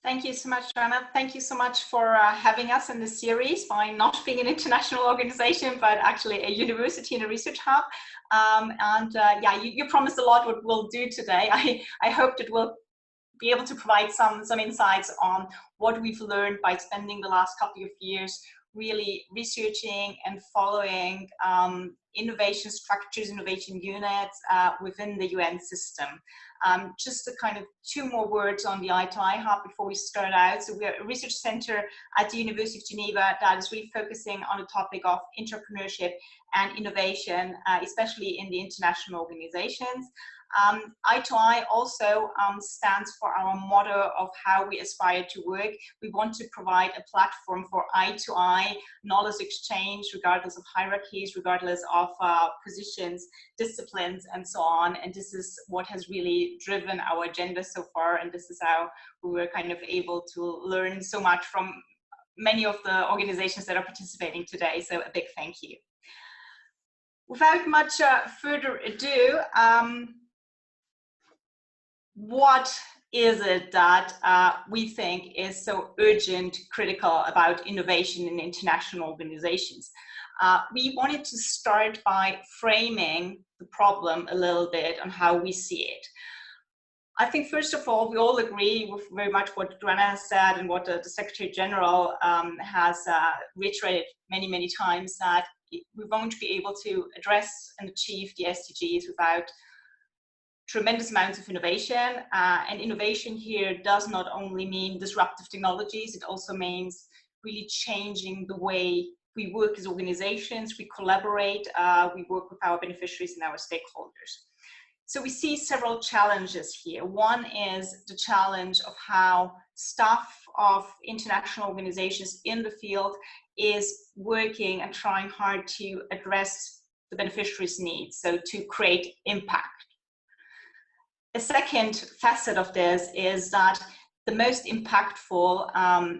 Thank you so much, Joanna. Thank you so much for having us in this series by not being an international organization, but actually a university and a research hub. Yeah, you promised a lot what we'll do today. I hope that we'll be able to provide some insights on what we've learned by spending the last couple of years really researching and following innovation structures, innovation units within the UN system. Just a kind of two more words on the I2I Hub before we start out. So we're a research center at the University of Geneva that is really focusing on the topic of entrepreneurship and innovation, especially in the international organizations. I2I also stands for our motto of how we aspire to work. We want to provide a platform for I2I knowledge exchange, regardless of hierarchies, regardless of positions, disciplines, and so on. And this is what has really driven our agenda so far. And this is how we were kind of able to learn so much from many of the organizations that are participating today. So a big thank you. Without much further ado, what is it that we think is so urgent, critical about innovation in international organizations? We wanted to start by framing the problem a little bit on how we see it. I think, first of all, we all agree with very much what Joanna has said and what the Secretary General has reiterated many, many times, that we won't be able to address and achieve the SDGs without tremendous amounts of innovation. And innovation here does not only mean disruptive technologies, it also means really changing the way we work as organizations, we collaborate, we work with our beneficiaries and our stakeholders. So we see several challenges here. One is the challenge of how staff of international organizations in the field is working and trying hard to address the beneficiaries' needs, so to create impact. A second facet of this is that the most impactful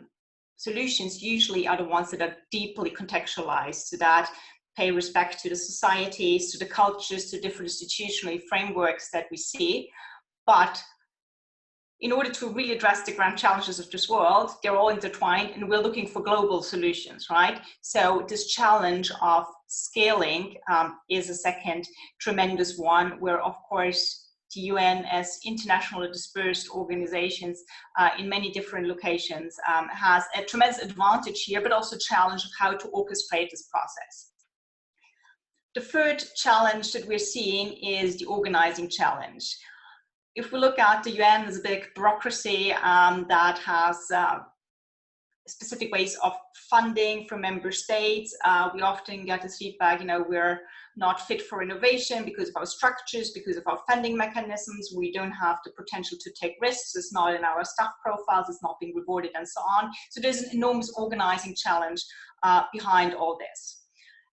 solutions usually are the ones that are deeply contextualized, so that pay respect to the societies, to the cultures, to different institutional frameworks that we see. But in order to really address the grand challenges of this world, they're all intertwined, and we're looking for global solutions, right? So this challenge of scaling is a second tremendous one, where, of course, the UN, as internationally dispersed organizations in many different locations, has a tremendous advantage here, but also challenge of how to orchestrate this process. The third challenge that we're seeing is the organizing challenge. If we look at the UN as a big bureaucracy that has specific ways of funding from member states, we often get this feedback, we're not fit for innovation because of our structures, because of our funding mechanisms. We don't have the potential to take risks. It's not in our staff profiles. It's not being rewarded, and so on. So there's an enormous organizing challenge behind all this.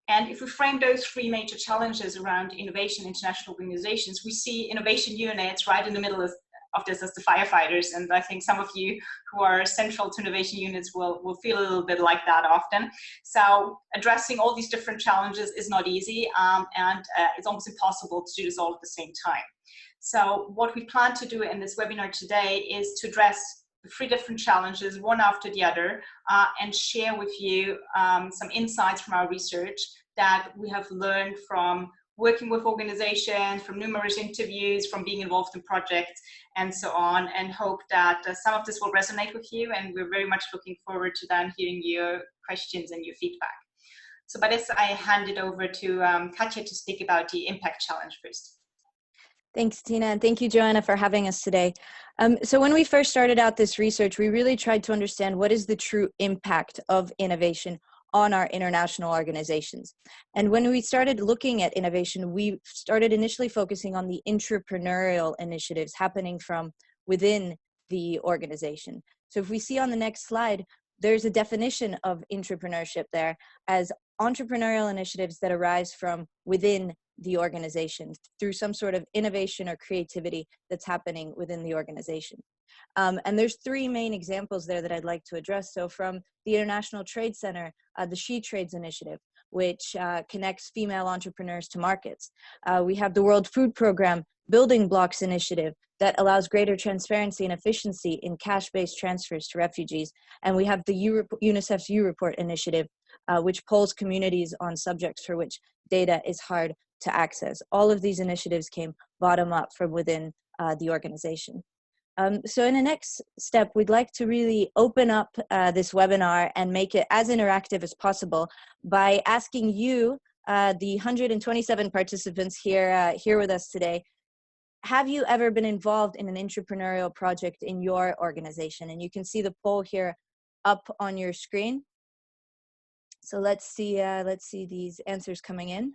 And if we frame those three major challenges around innovation in international organizations, we see innovation units right in the middle of this as the firefighters. And I think some of you who are central to innovation units will feel a little bit like that often. So addressing all these different challenges is not easy, and it's almost impossible to do this all at the same time. So what we plan to do in this webinar today is to address the three different challenges, one after the other, and share with you some insights from our research that we have learned from working with organizations, from numerous interviews, from being involved in projects, and so on, and hope that some of this will resonate with you, and we're very much looking forward to then hearing your questions and your feedback. So by this, I hand it over to Katja to speak about the impact challenge first. Thanks, Tina, and thank you, Joanna, for having us today. So when we first started out this research, we really tried to understand what is the true impact of innovation on our international organizations. And when we started looking at innovation, we started initially focusing on the entrepreneurial initiatives happening from within the organization. So if we see on the next slide, there's a definition of entrepreneurship there as entrepreneurial initiatives that arise from within the organization through some sort of innovation or creativity that's happening within the organization. And there's three main examples there that I'd like to address. So from the International Trade Center, the She Trades Initiative, which connects female entrepreneurs to markets. We have the World Food Program Building Blocks Initiative that allows greater transparency and efficiency in cash-based transfers to refugees. And we have the UNICEF's U-Report initiative, which polls communities on subjects for which data is hard to access. All of these initiatives came bottom up from within the organization. So in the next step, we'd like to really open up this webinar and make it as interactive as possible by asking you, the 127 participants here with us today, have you ever been involved in an entrepreneurial project in your organization? And you can see the poll here up on your screen. So let's see these answers coming in.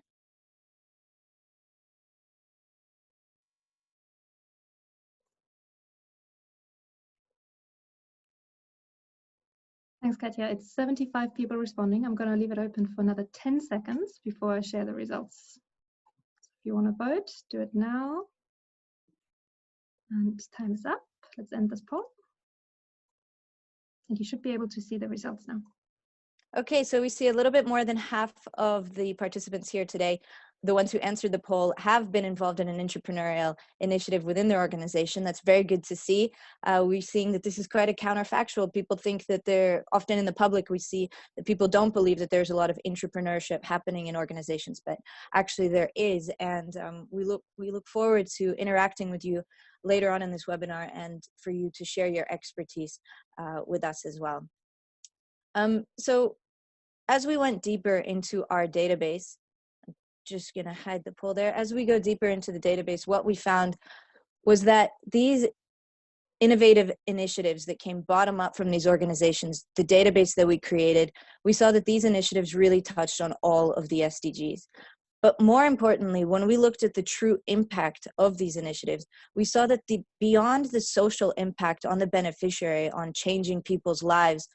Thanks, Katja. It's 75 people responding. I'm going to leave it open for another 10 seconds before I share the results. If you want to vote, do it now. And time is up. Let's end this poll. And you should be able to see the results now. Okay, so we see a little bit more than half of the participants here today, the ones who answered the poll, have been involved in an entrepreneurial initiative within their organization. That's very good to see. We're seeing that this is quite a counterfactual. People think that they're often in the public, we see that people don't believe that there's a lot of entrepreneurship happening in organizations, but actually there is. And we look forward to interacting with you later on in this webinar and for you to share your expertise with us as well. So as we went deeper into our database, I'm just going to hide the poll there. As we go deeper into the database, what we found was that these innovative initiatives that came bottom up from these organizations, the database that we created, we saw that these initiatives really touched on all of the SDGs. But more importantly, when we looked at the true impact of these initiatives, we saw that beyond the social impact on the beneficiary, on changing people's lives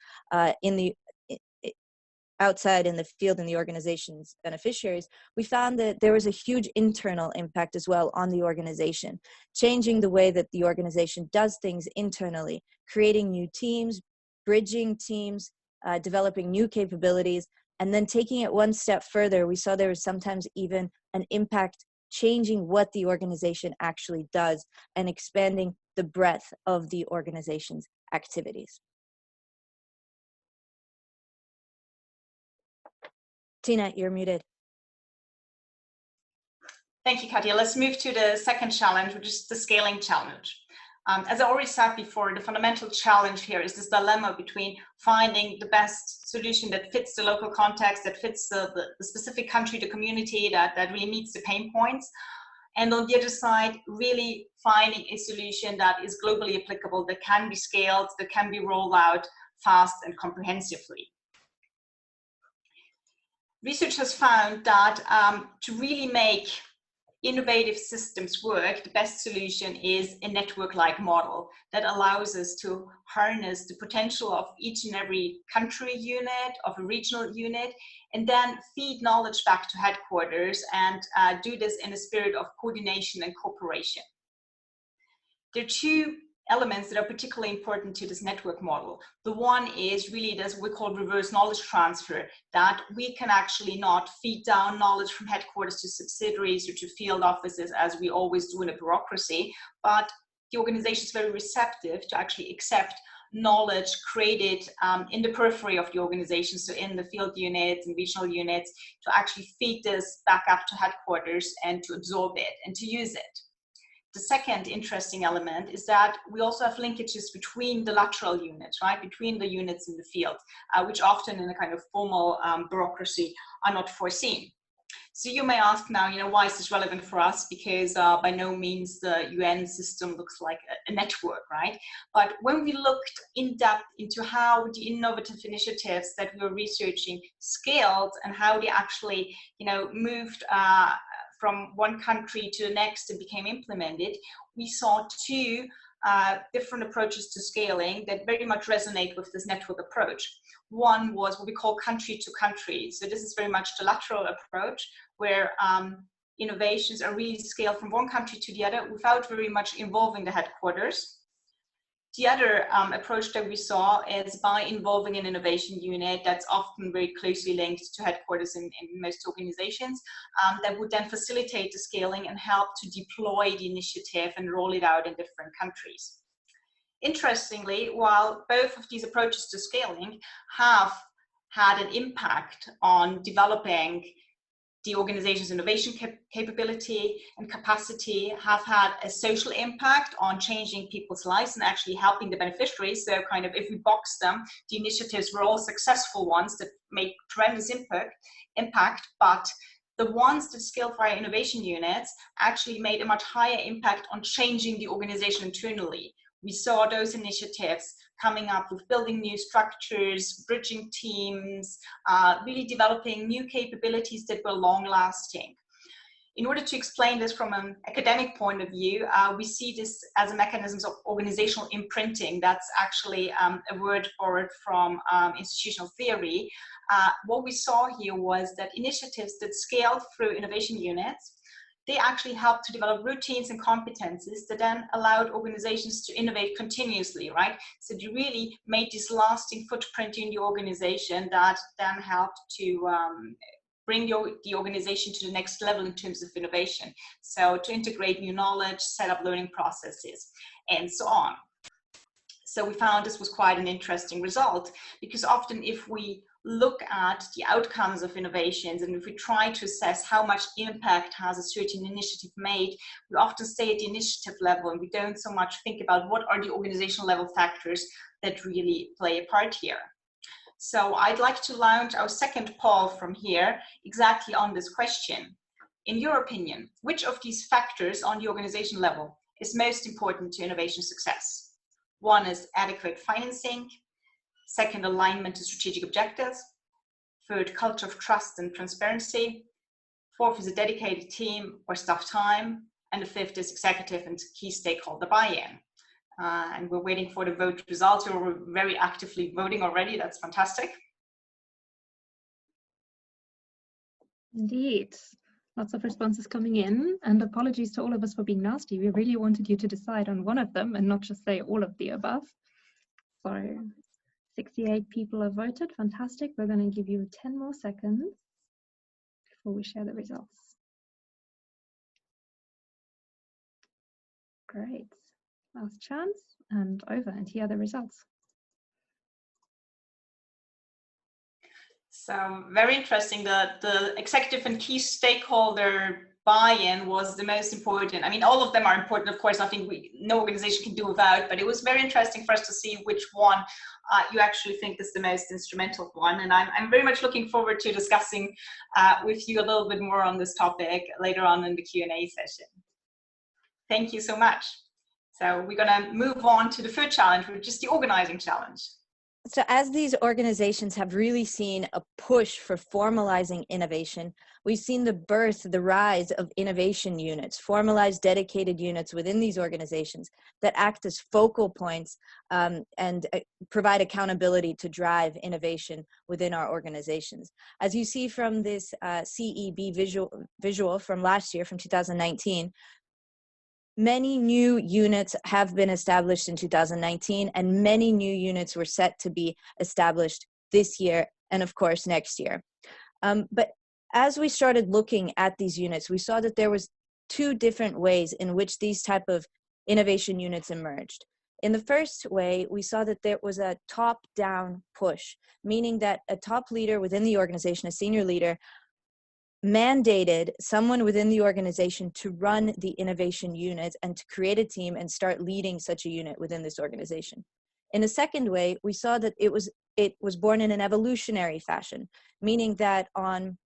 outside in the field in the organization's beneficiaries, we found that there was a huge internal impact as well on the organization, changing the way that the organization does things internally, creating new teams, bridging teams, developing new capabilities. And then taking it one step further, we saw there was sometimes even an impact changing what the organization actually does and expanding the breadth of the organization's activities. Tina, you're muted. Thank you, Katja. Let's move to the second challenge, which is the scaling challenge. As I already said before, the fundamental challenge here is this dilemma between finding the best solution that fits the local context, that fits the specific country, the community, that really meets the pain points. And on the other side, really finding a solution that is globally applicable, that can be scaled, that can be rolled out fast and comprehensively. Research has found that to really make innovative systems work, the best solution is a network-like model that allows us to harness the potential of each and every country unit, of a regional unit, and then feed knowledge back to headquarters and do this in a spirit of coordination and cooperation. There are two elements that are particularly important to this network model. The one is really this what we call reverse knowledge transfer, that we can actually not feed down knowledge from headquarters to subsidiaries or to field offices as we always do in a bureaucracy, but the organization is very receptive to actually accept knowledge created in the periphery of the organization, so in the field units and regional units, to actually feed this back up to headquarters and to absorb it and to use it. The second interesting element is that we also have linkages between the lateral units, right? Between the units in the field, which often in a kind of formal bureaucracy are not foreseen. So you may ask now, why is this relevant for us? Because by no means the UN system looks like a network, right? But when we looked in depth into how the innovative initiatives that we were researching scaled and how they actually, moved from one country to the next and became implemented, we saw two different approaches to scaling that very much resonate with this network approach. One was what we call country to country. So this is very much the lateral approach, where innovations are really scaled from one country to the other without very much involving the headquarters. The other approach that we saw is by involving an innovation unit that's often very closely linked to headquarters in most organizations, that would then facilitate the scaling and help to deploy the initiative and roll it out in different countries. Interestingly, while both of these approaches to scaling have had an impact on developing the organization's innovation capability and capacity, have had a social impact on changing people's lives and actually helping the beneficiaries. So kind of if we box them, the initiatives were all successful ones that made tremendous impact, but the ones that scaled via innovation units actually made a much higher impact on changing the organization internally. We saw those initiatives coming up with building new structures, bridging teams, really developing new capabilities that were long-lasting. In order to explain this from an academic point of view, we see this as a mechanism of organizational imprinting. That's actually a word for it from institutional theory. What we saw here was that initiatives that scaled through innovation units, they actually helped to develop routines and competencies that then allowed organizations to innovate continuously, right? So they really made this lasting footprint in the organization that then helped to bring the organization to the next level in terms of innovation. So to integrate new knowledge, set up learning processes, and so on. So we found this was quite an interesting result, because often if we look at the outcomes of innovations and if we try to assess how much impact has a certain initiative made, we often stay at the initiative level and we don't so much think about what are the organizational level factors that really play a part here. So I'd like to launch our second poll from here exactly on this question. In your opinion, which of these factors on the organization level is most important to innovation success? One is adequate financing. Second, alignment to strategic objectives. Third, culture of trust and transparency. Fourth is a dedicated team or staff time. And the fifth is executive and key stakeholder buy-in. And we're waiting for the vote results. We're very actively voting already. That's fantastic. Indeed. Lots of responses coming in, and apologies to all of us for being nasty. We really wanted you to decide on one of them and not just say all of the above. So 68 people have voted. Fantastic. We're going to give you 10 more seconds before we share the results. Great. Last chance and over. And here are the results. So very interesting that the executive and key stakeholder buy-in was the most important. I mean, all of them are important, of course, nothing no organization can do without, but it was very interesting for us to see which one you actually think is the most instrumental one. And I'm very much looking forward to discussing with you a little bit more on this topic later on in the Q&A session. Thank you so much. So we're gonna move on to the third challenge, which is the organizing challenge. So as these organizations have really seen a push for formalizing innovation, we've seen the birth, the rise of innovation units, formalized dedicated units within these organizations that act as focal points and provide accountability to drive innovation within our organizations. As you see from this CEB visual from last year, from 2019, many new units have been established in 2019, and many new units were set to be established this year and, of course, next year. But as we started looking at these units, we saw that there was two different ways in which these type of innovation units emerged. In the first way, we saw that there was a top-down push, meaning that a top leader within the organization, a senior leader, mandated someone within the organization to run the innovation unit and to create a team and start leading such a unit within this organization. In a second way, we saw that it was born in an evolutionary fashion, meaning that on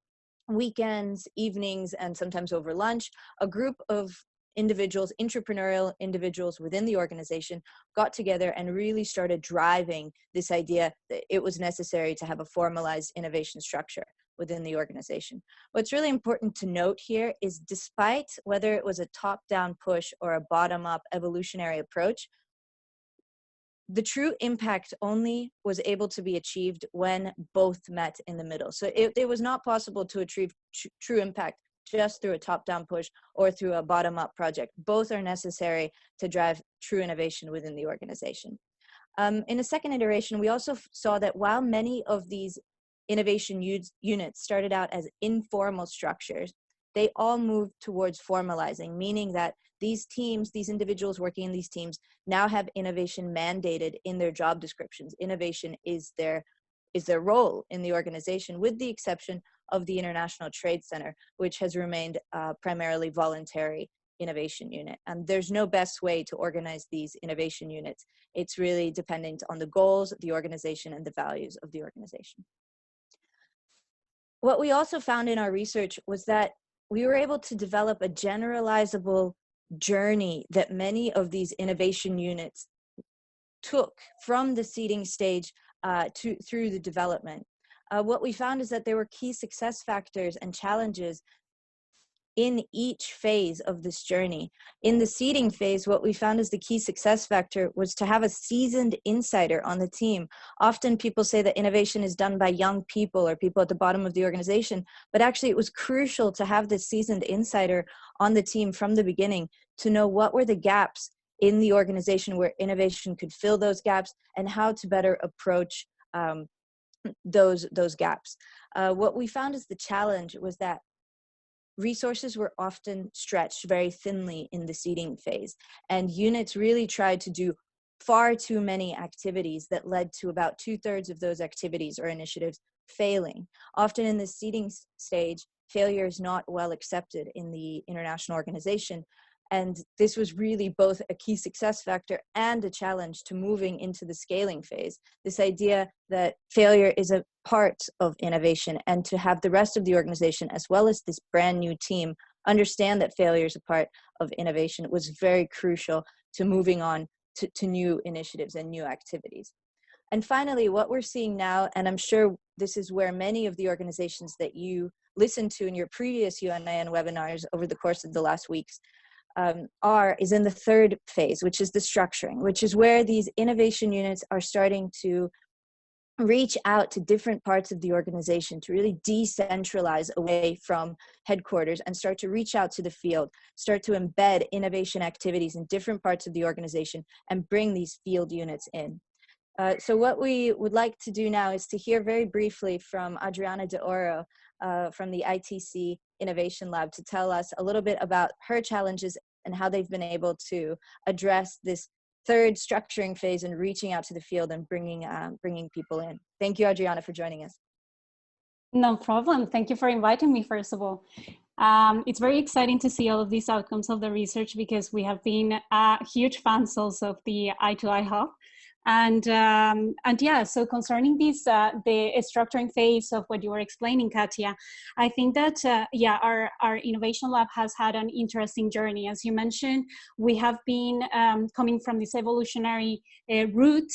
weekends, evenings, and sometimes over lunch, a group of individuals, entrepreneurial individuals within the organization, got together and really started driving this idea that it was necessary to have a formalized innovation structure within the organization. What's really important to note here is, despite whether it was a top-down push or a bottom-up evolutionary approach, the true impact only was able to be achieved when both met in the middle. So it was not possible to achieve true impact just through a top-down push or through a bottom-up project. Both are necessary to drive true innovation within the organization. In a second iteration, we also saw that while many of these innovation units started out as informal structures, they all moved towards formalizing, meaning that these teams, these individuals working in these teams, now have innovation mandated in their job descriptions. Innovation is their role in the organization, with the exception of the International Trade Center, which has remained primarily voluntary innovation unit. And there's no best way to organize these innovation units. It's really dependent on the goals of the organization and the values of the organization. What we also found in our research was that we were able to develop a generalizable journey that many of these innovation units took from the seeding stage through the development. What we found is that there were key success factors and challenges in each phase of this journey. In the seeding phase, what we found is the key success factor was to have a seasoned insider on the team. Often people say that innovation is done by young people or people at the bottom of the organization, but actually it was crucial to have this seasoned insider on the team from the beginning to know what were the gaps in the organization where innovation could fill those gaps and how to better approach those gaps. What we found is the challenge was that resources were often stretched very thinly in the seeding phase, and units really tried to do far too many activities that led to about 2/3 of those activities or initiatives failing. Often in the seeding stage, failure is not well accepted in the international organization, and this was really both a key success factor and a challenge to moving into the scaling phase. This idea that failure is a part of innovation, and to have the rest of the organization, as well as this brand new team, understand that failure is a part of innovation was very crucial to moving on to new initiatives and new activities. And finally, what we're seeing now, and I'm sure this is where many of the organizations that you listened to in your previous UNIN webinars over the course of the last weeks is in the third phase, which is the structuring, which is where these innovation units are starting to reach out to different parts of the organization, to really decentralize away from headquarters and start to reach out to the field, start to embed innovation activities in different parts of the organization and bring these field units in. So what we would like to do now is to hear very briefly from Adriana De Oro from the ITC Innovation Lab to tell us a little bit about her challenges and how they've been able to address this third structuring phase and reaching out to the field and bringing people in. Thank you, Adriana, for joining us. No problem. Thank you for inviting me, first of all. It's very exciting to see all of these outcomes of the research, because we have been huge fans also of the I2I Hub. And yeah, so concerning this, the structuring phase of what you were explaining, Katya, I think that, yeah, our innovation lab has had an interesting journey. As you mentioned, we have been coming from this evolutionary route,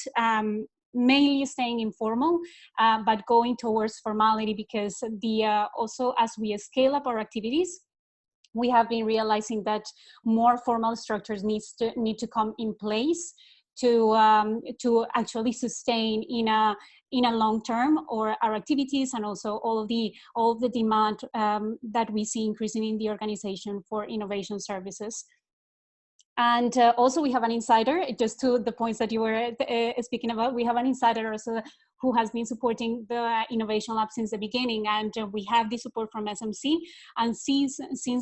mainly staying informal, but going towards formality, because also as we scale up our activities, we have been realizing that more formal structures need to come in place to actually sustain in a long term or our activities, and also all of the demand that we see increasing in the organization for innovation services. And also we have an insider, just to the points that you were speaking about, we have an insider also who has been supporting the Innovation Lab since the beginning, and we have the support from SMC, and since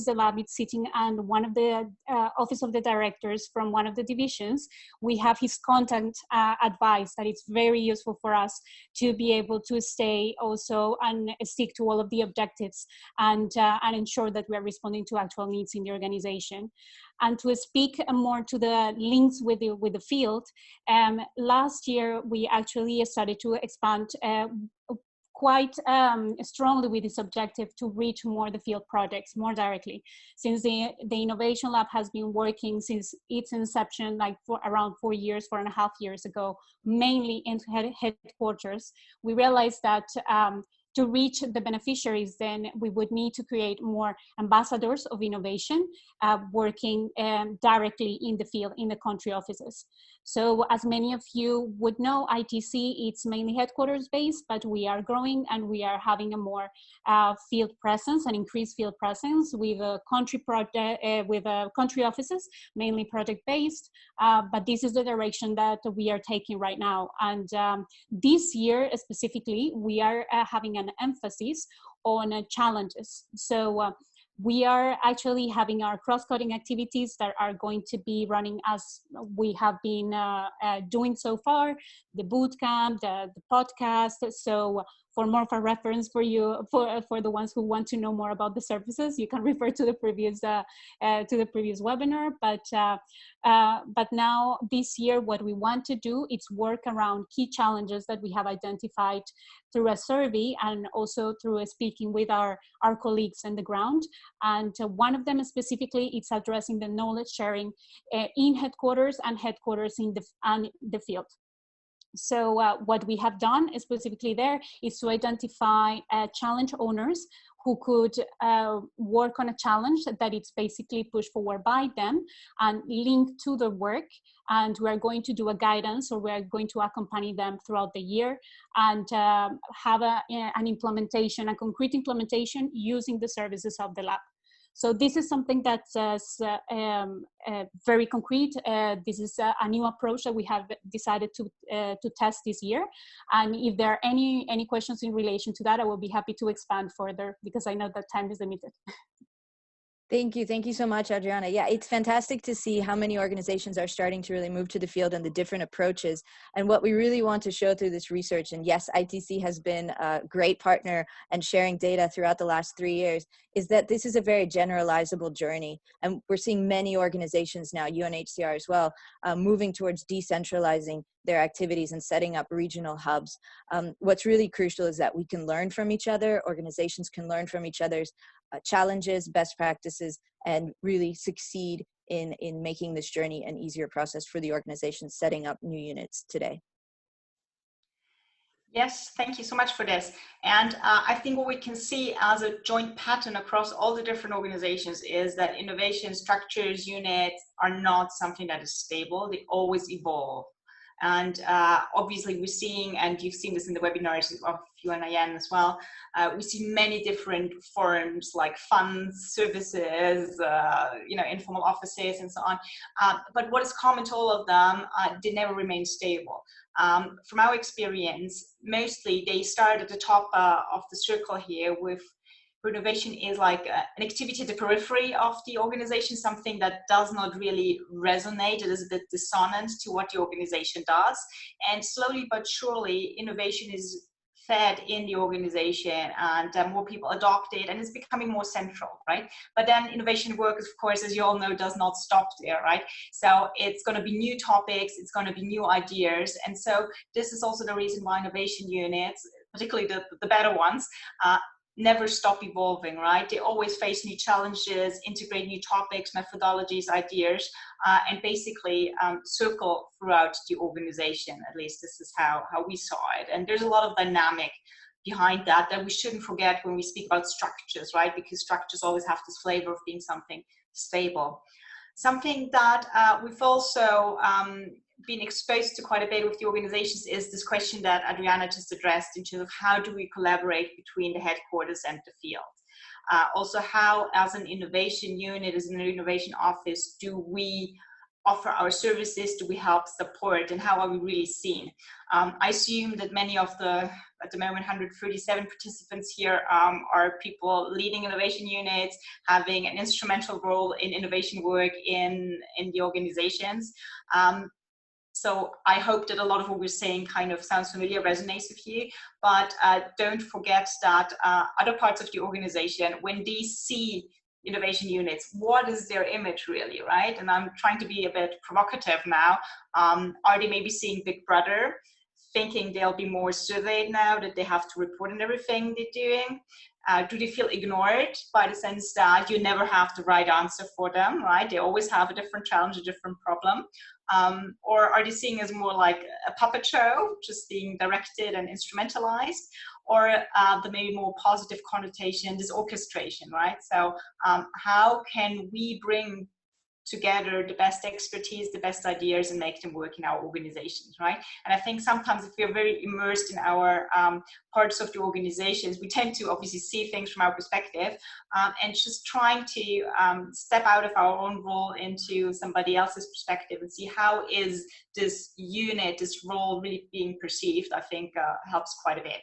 the lab is sitting on one of the office of the directors from one of the divisions, we have his content advice that it's very useful for us to be able to stay also and stick to all of the objectives and ensure that we are responding to actual needs in the organization. And to speak more to the links with the field, last year we actually started to expand quite strongly with this objective to reach more the field projects more directly. Since the Innovation Lab has been working since its inception, like for around 4.5 years ago, mainly in headquarters, we realized that to reach the beneficiaries, then we would need to create more ambassadors of innovation working directly in the field, in the country offices. So as many of you would know, ITC, it's mainly headquarters based, but we are growing and we are having a more field presence, an increased field presence with a country country offices, mainly project based. But this is the direction that we are taking right now. And this year specifically, we are having an emphasis on challenges. So we are actually having our cross-cutting activities that are going to be running as we have been doing so far, the bootcamp, the podcast. So for more of a reference for you, for the ones who want to know more about the services, you can refer to the previous webinar. But now this year, what we want to do is work around key challenges that we have identified through a survey and also through speaking with our colleagues on the ground. And one of them specifically is addressing the knowledge sharing in headquarters and headquarters in the field. So what we have done specifically there is to identify challenge owners who could work on a challenge that it's basically pushed forward by them and link to the work. And we're going to do a guidance, or we're going to accompany them throughout the year and have an implementation, a concrete implementation using the services of the lab. So this is something that's very concrete. This is a new approach that we have decided to test this year. And if there are any questions in relation to that, I will be happy to expand further because I know that time is limited. Thank you so much, Adriana. Yeah, it's fantastic to see how many organizations are starting to really move to the field and the different approaches. And what we really want to show through this research, and yes, ITC has been a great partner and sharing data throughout the last 3 years, is that this is a very generalizable journey. And we're seeing many organizations now, UNHCR as well, moving towards decentralizing their activities and setting up regional hubs. What's really crucial is that we can learn from each other, organizations can learn from each other's challenges, best practices, and really succeed in making this journey an easier process for the organizations setting up new units today. Yes, thank you so much for this. And I think what we can see as a joint pattern across all the different organizations is that innovation structures, units are not something that is stable. They always evolve. And obviously we're seeing, and you've seen this in the webinars of UNIN as well, we see many different forms like funds, services, informal offices and so on. But what is common to all of them, they never remain stable. From our experience, mostly they start at the top of the circle here with innovation is like an activity at the periphery of the organization, something that does not really resonate. It is a bit dissonant to what the organization does. And slowly but surely, innovation is fed in the organization and more people adopt it and it's becoming more central, right? But then innovation work, of course, as you all know, does not stop there, right? So it's going to be new topics, it's going to be new ideas. And so this is also the reason why innovation units, particularly the better ones, never stop evolving, right? They always face new challenges, integrate new topics, methodologies, ideas, and basically circle throughout the organization. At least this is how we saw it. And there's a lot of dynamic behind that we shouldn't forget when we speak about structures, right? Because structures always have this flavor of being something stable. Something that we've also been exposed to quite a bit with the organizations is this question that Adriana just addressed in terms of how do we collaborate between the headquarters and the field. Also, how as an innovation unit, as an innovation office, do we offer our services, do we help support, and how are we really seen? I assume that many of the, at the moment, 137 participants here are people leading innovation units, having an instrumental role in innovation work in the organizations. So I hope that a lot of what we're saying kind of sounds familiar, resonates with you, but don't forget that other parts of the organization, when they see innovation units, what is their image really, right? And I'm trying to be a bit provocative now. Are they maybe seeing Big Brother, thinking they'll be more surveyed now, that they have to report on everything they're doing? Do they feel ignored by the sense that you never have the right answer for them, right? They always have a different challenge, a different problem. Or are they seeing as more like a puppet show, just being directed and instrumentalized? Or the maybe more positive connotation, this orchestration, right? So how can we bring together the best expertise, the best ideas, and make them work in our organizations, right? And I think sometimes if we're very immersed in our parts of the organizations, we tend to obviously see things from our perspective, and just trying to step out of our own role into somebody else's perspective and see how is this unit, this role really being perceived, I think helps quite a bit.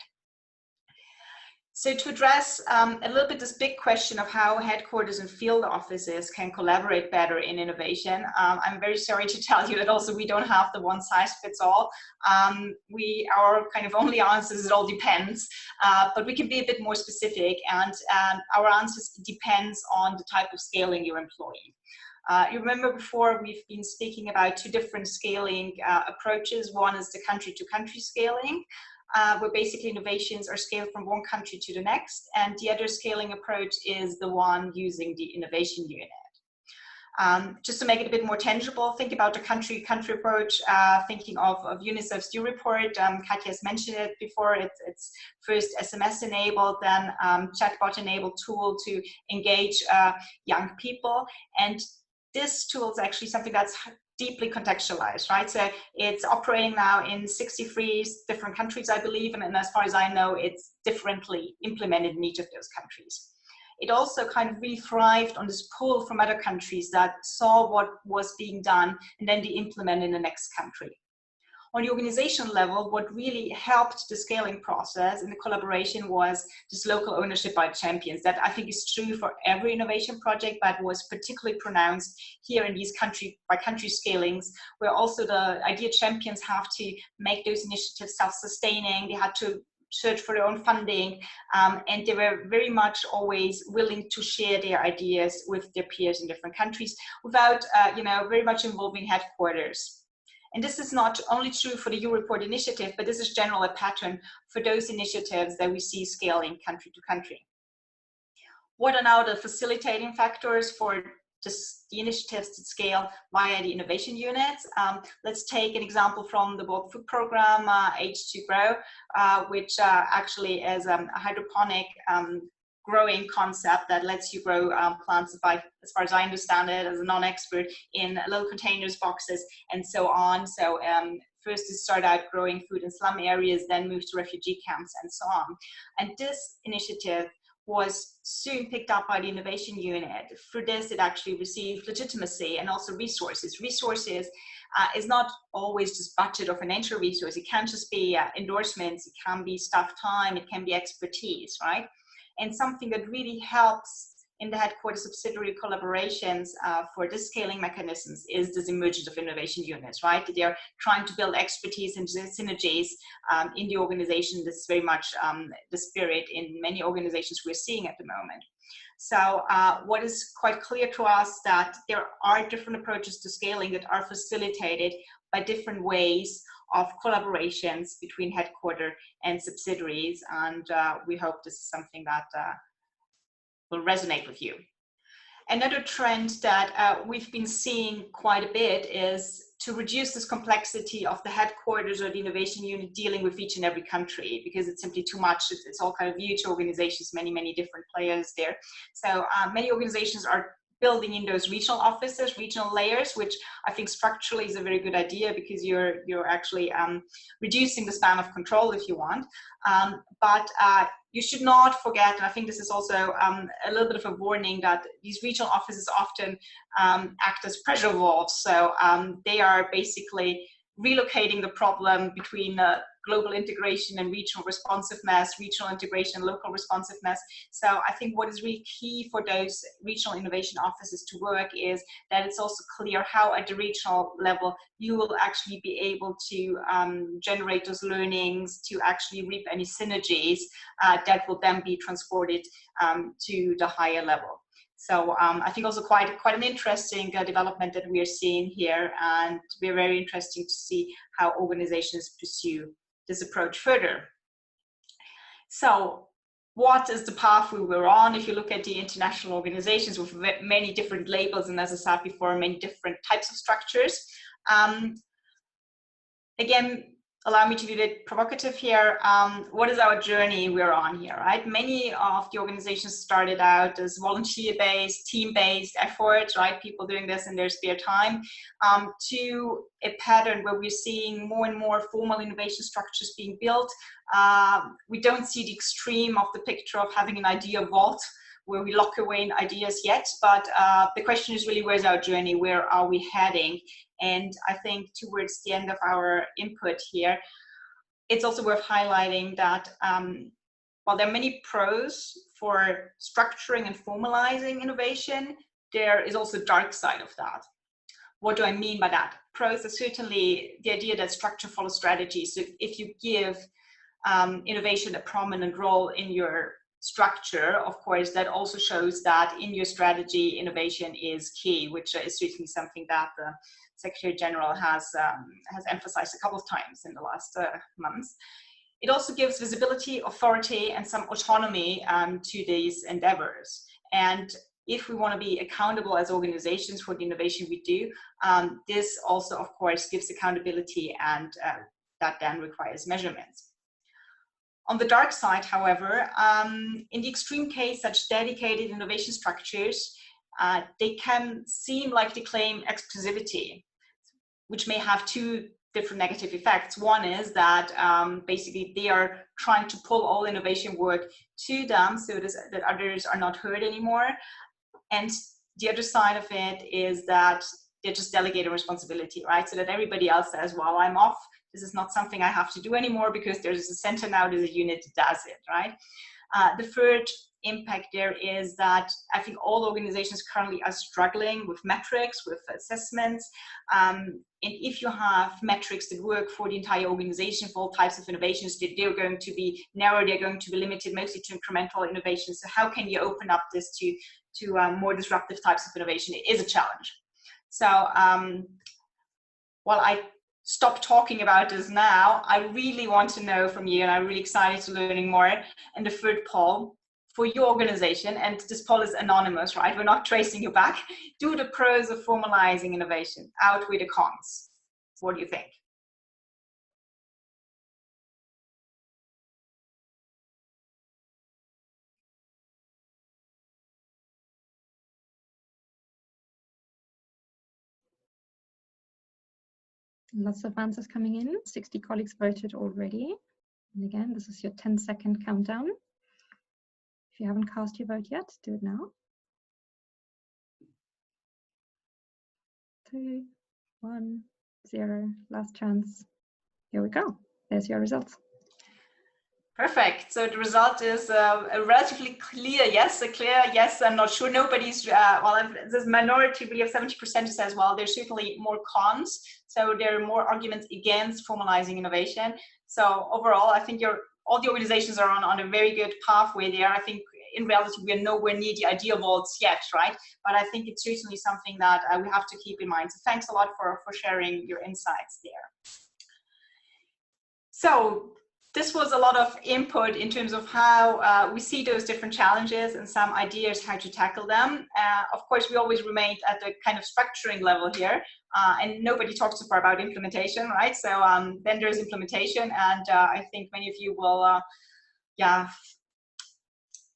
So to address a little bit this big question of how headquarters and field offices can collaborate better in innovation, I'm very sorry to tell you that also we don't have the one size fits all. Our kind of only answer is it all depends, but we can be a bit more specific, and our answers depends on the type of scaling you're employing. You remember before we've been speaking about two different scaling approaches. One is the country-to-country scaling, where basically innovations are scaled from one country to the next, and the other scaling approach is the one using the innovation unit. Just to make it a bit more tangible, think about the country-country approach, thinking of UNICEF's U report. Katja has mentioned it before. It's first SMS-enabled, then chatbot-enabled tool to engage young people, and this tool is actually something that's deeply contextualized, right? So it's operating now in 63 different countries, I believe, and as far as I know, it's differently implemented in each of those countries. It also kind of really thrived on this pull from other countries that saw what was being done and then they implement in the next country. On the organizational level, what really helped the scaling process and the collaboration was this local ownership by champions. That I think is true for every innovation project, but was particularly pronounced here in these country by country scalings, where also the idea champions have to make those initiatives self-sustaining. They had to search for their own funding, and they were very much always willing to share their ideas with their peers in different countries without, very much involving headquarters. And this is not only true for the U-Report initiative, but this is generally a pattern for those initiatives that we see scaling country to country. What are now the facilitating factors for the initiatives to scale via the innovation units? Let's take an example from the World Food Programme, H2Grow, which actually is a hydroponic growing concept that lets you grow plants, as far as I understand it, as a non-expert, in little containers, boxes, and so on. So first to start out growing food in slum areas, then move to refugee camps and so on. And this initiative was soon picked up by the innovation unit. For this, it actually received legitimacy and also resources. Resources is not always just budget or financial resource. It can just be endorsements, it can be staff time, it can be expertise, right? And something that really helps in the headquarters subsidiary collaborations for the scaling mechanisms is this emergence of innovation units, right? They're trying to build expertise and synergies in the organization. This is very much the spirit in many organizations we're seeing at the moment. So what is quite clear to us that there are different approaches to scaling that are facilitated by different ways of collaborations between headquarter and subsidiaries, and we hope this is something that will resonate with you. Another trend that we've been seeing quite a bit is to reduce this complexity of the headquarters or the innovation unit dealing with each and every country, because it's simply too much. It's all kind of huge organizations, many different players there. So many organizations are building in those regional offices, regional layers, which I think structurally is a very good idea, because you're actually reducing the span of control if you want. But you should not forget, and I think this is also a little bit of a warning, that these regional offices often act as pressure valves. So they are basically relocating the problem between global integration and regional responsiveness, regional integration, local responsiveness. So I think what is really key for those regional innovation offices to work is that it's also clear how at the regional level you will actually be able to generate those learnings, to actually reap any synergies that will then be transported to the higher level. So I think also quite an interesting development that we are seeing here, and we're very interested to see how organizations pursue this approach further. So what is the path we were on? If you look at the international organizations with many different labels, and as I said before, many different types of structures. Again, allow me to be a bit provocative here. What is our journey we're on here, right? Many of the organizations started out as volunteer-based, team-based efforts, right? People doing this in their spare time, to a pattern where we're seeing more and more formal innovation structures being built. We don't see the extreme of the picture of having an idea vault where we lock away in ideas yet, but the question is really, where's our journey? Where are we heading? And I think towards the end of our input here, it's also worth highlighting that while there are many pros for structuring and formalizing innovation, there is also a dark side of that. What do I mean by that? Pros are certainly the idea that structure follows strategy. So if you give innovation a prominent role in your structure, of course, that also shows that in your strategy, innovation is key, which is certainly something that the Secretary General has emphasized a couple of times in the last months. It also gives visibility, authority, and some autonomy to these endeavors. And if we want to be accountable as organizations for the innovation we do, this also, of course, gives accountability, and that then requires measurements. On the dark side, however, in the extreme case, such dedicated innovation structures, they can seem like they claim exclusivity, which may have two different negative effects. One is that basically they are trying to pull all innovation work to them so that others are not heard anymore. And the other side of it is that they're just delegating responsibility, right? So that everybody else says, well, I'm off. This is not something I have to do anymore because there's a center now, there's a unit that does it, right? The third impact there is that I think all organizations currently are struggling with metrics, with assessments. And if you have metrics that work for the entire organization for all types of innovations, they're going to be narrow, they're going to be limited mostly to incremental innovations. So how can you open up this to more disruptive types of innovation? It is a challenge. So while I stop talking about this now, I really want to know from you, and I'm really excited to learning more. And the third poll for your organization, and this poll is anonymous, right? We're not tracing you back. Do the pros of formalizing innovation outweigh the cons? What do you think? Lots of answers coming in. 60 colleagues voted already. And again, this is your 10-second countdown. If you haven't cast your vote yet, do it now. 3, 1, 0. Last chance. Here we go. There's your results. Perfect. So the result is a relatively clear yes, I'm not sure. Nobody's, well, there's a minority, we have 70% who says, well, there's certainly more cons. So there are more arguments against formalizing innovation. So overall, I think all the organizations are on a very good pathway there. I think in reality, we are nowhere near the ideal vaults yet, right? But I think it's certainly something that we have to keep in mind. So thanks a lot for sharing your insights there. So this was a lot of input in terms of how we see those different challenges and some ideas how to tackle them. Of course, we always remained at the kind of structuring level here, and nobody talks so far about implementation, right? So then there's implementation, and I think many of you will,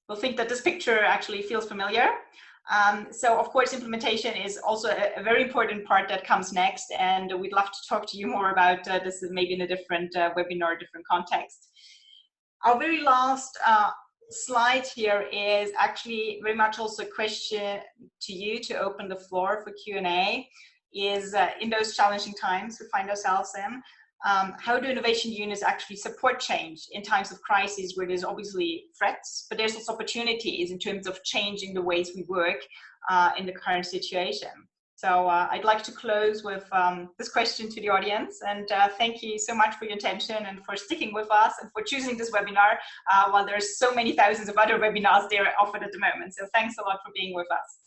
will think that this picture actually feels familiar. So of course, implementation is also a very important part that comes next, and we'd love to talk to you more about this maybe in a different webinar, different context. Our very last slide here is actually very much also a question to you to open the floor for Q&A, is in those challenging times we find ourselves in, how do innovation units actually support change in times of crisis where there's obviously threats, but there's also opportunities in terms of changing the ways we work in the current situation. So I'd like to close with this question to the audience, and thank you so much for your attention and for sticking with us and for choosing this webinar while there's so many thousands of other webinars there offered at the moment. So thanks a lot for being with us.